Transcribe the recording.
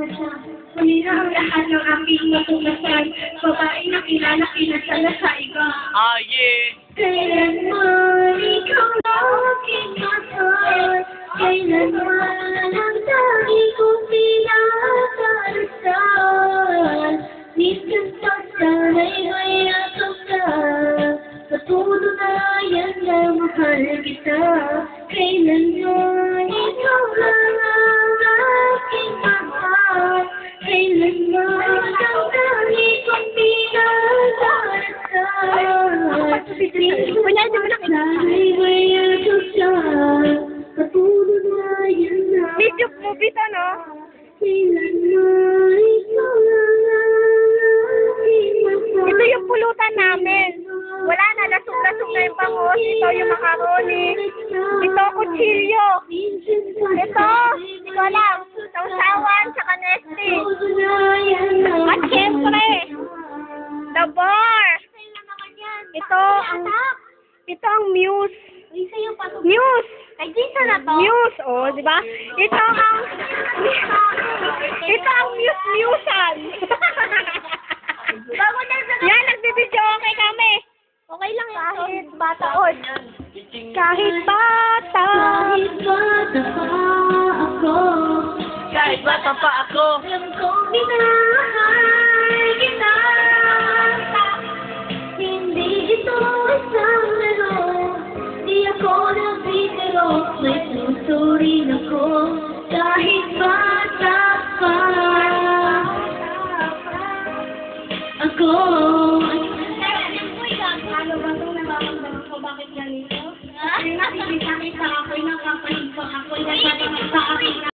na siya. Huli na ang lahat ng aking matuklasan. Babae na kilala, kinasala sa iba. Ah, yeah. Kailanman ikaw lang aking mahal. Kailanman ang dami kong pinakarasal. Minsan pa sana'y may atong ka. Patunayan na mahal kita. Kailanman ikaw lang ang aking mahal. Kailanman ang dami kong pinakarasal. Sana'y may atong ka. Patunayan na Video movie to, no? kailanman ikaw lang ang aking mahal. Ito yung pulutan namin. Wala na, lasong-lasong na yung bangus. Ito yung macaroni. Ito, kutsilyo. Ito, ito lang. Sausawan, tsaka nesti. At syempre, the bar. Ito ang muse. Muse. Ay, dito na to. Muse, oh, di ba? Ito ang muse-musan. Bago na sa Yan, nagbibidyo okay kami. okay lang yan. Kahit bataon. Kahit bata. Kahit bata pa ako. Kahit bata pa ako. Alam kong minahal kita. Hindi ito isang laro. Di ako nagbibiro. May puso rin ako. Kahit bata pa ako. Ano ba itong nararamdaman ko? Bakit ganito? Kasi nakikita kita ako'y nakapahigpang ako'y nagpapakita.